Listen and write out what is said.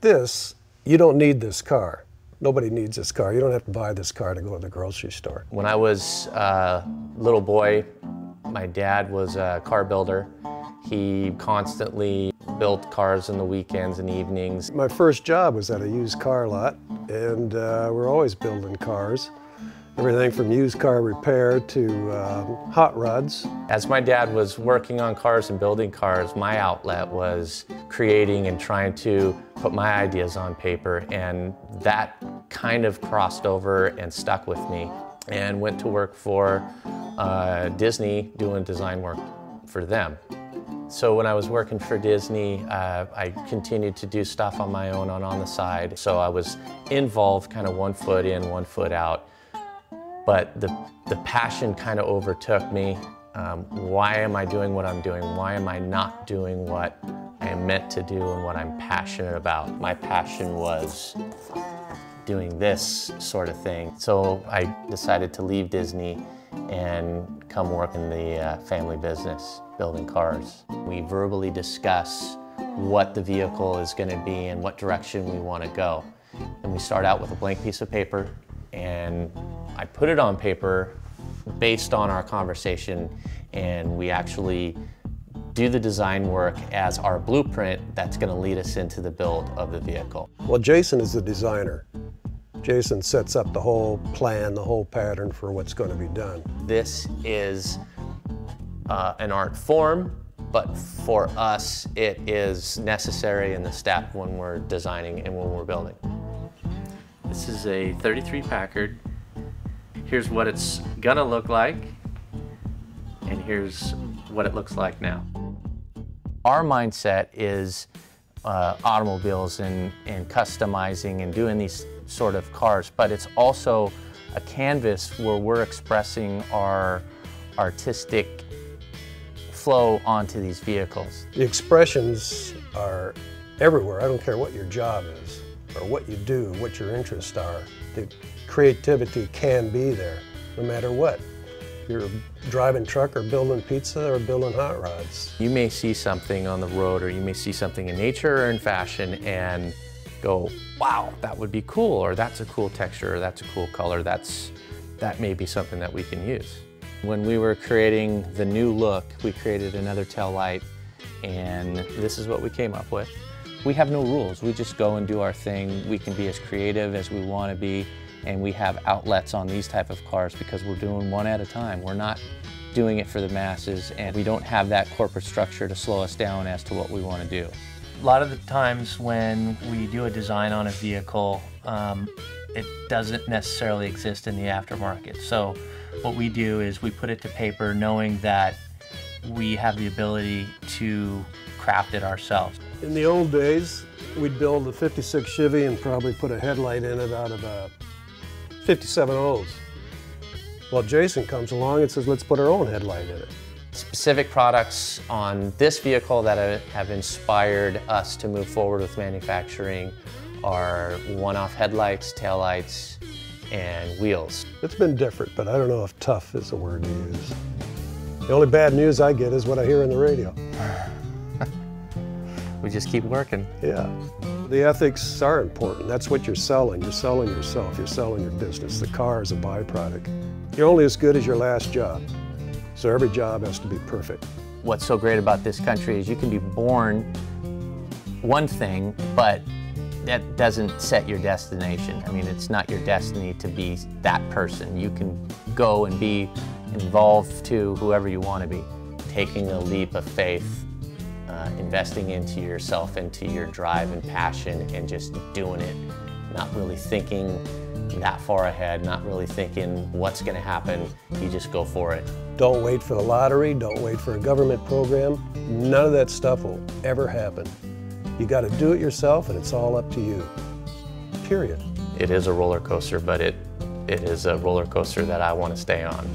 this, you don't need this car. Nobody needs this car. You don't have to buy this car to go to the grocery store. When I was a little boy, my dad was a car builder. He constantly built cars in the weekends and evenings. My first job was at a used car lot, and we're always building cars. Everything from used car repair to hot rods. As my dad was working on cars and building cars, my outlet was creating and trying to put my ideas on paper, and that kind of crossed over and stuck with me, and went to work for Disney doing design work for them. So when I was working for Disney, I continued to do stuff on my own on the side. So I was involved kind of 1 foot in, 1 foot out. But the passion kind of overtook me. Why am I doing what I'm doing? Why am I not doing what I am meant to do and what I'm passionate about? My passion was doing this sort of thing. So I decided to leave Disney and come work in the family business, building cars. We verbally discuss what the vehicle is going to be and what direction we want to go. And we start out with a blank piece of paper, and I put it on paper based on our conversation, and we actually do the design work as our blueprint that's going to lead us into the build of the vehicle. Well, Jason is the designer. Jason sets up the whole plan, the whole pattern for what's going to be done. This is an art form, but for us it is necessary in the step when we're designing and when we're building. This is a 33 Packard. Here's what it's gonna look like, and here's what it looks like now. Our mindset is automobiles and customizing and doing these sort of cars, but it's also a canvas where we're expressing our artistic flow onto these vehicles. The expressions are everywhere. I don't care what your job is or what you do, what your interests are. The creativity can be there no matter what. You're driving truck or building pizza or building hot rods. You may see something on the road, or you may see something in nature or in fashion and go, wow, that would be cool, or that's a cool texture, or that's a cool color, that may be something that we can use. When we were creating the new look, we created another tail light, and this is what we came up with. We have no rules, we just go and do our thing. We can be as creative as we want to be, and we have outlets on these type of cars because we're doing one at a time. We're not doing it for the masses, and we don't have that corporate structure to slow us down as to what we want to do. A lot of the times when we do a design on a vehicle, it doesn't necessarily exist in the aftermarket. So what we do is we put it to paper knowing that we have the ability to craft it ourselves. In the old days, we'd build a 56 Chevy and probably put a headlight in it out of a 57 O's. Well, Jason comes along and says, let's put our own headlight in it. Specific products on this vehicle that have inspired us to move forward with manufacturing are one-off headlights, taillights, and wheels. It's been different, but I don't know if tough is the word to use. The only bad news I get is what I hear on the radio. We just keep working. Yeah. The ethics are important. That's what you're selling. You're selling yourself. You're selling your business. The car is a byproduct. You're only as good as your last job. So every job has to be perfect. What's so great about this country is you can be born one thing, but that doesn't set your destination. I mean, it's not your destiny to be that person. You can go and be involved to whoever you want to be. Taking a leap of faith, investing into yourself, into your drive and passion, and just doing it. Not really thinking that far ahead, not really thinking what's going to happen. You just go for it. Don't wait for the lottery. Don't wait for a government program. None of that stuff will ever happen. You got to do it yourself, and it's all up to you. Period. It is a roller coaster, but it is a roller coaster that I want to stay on.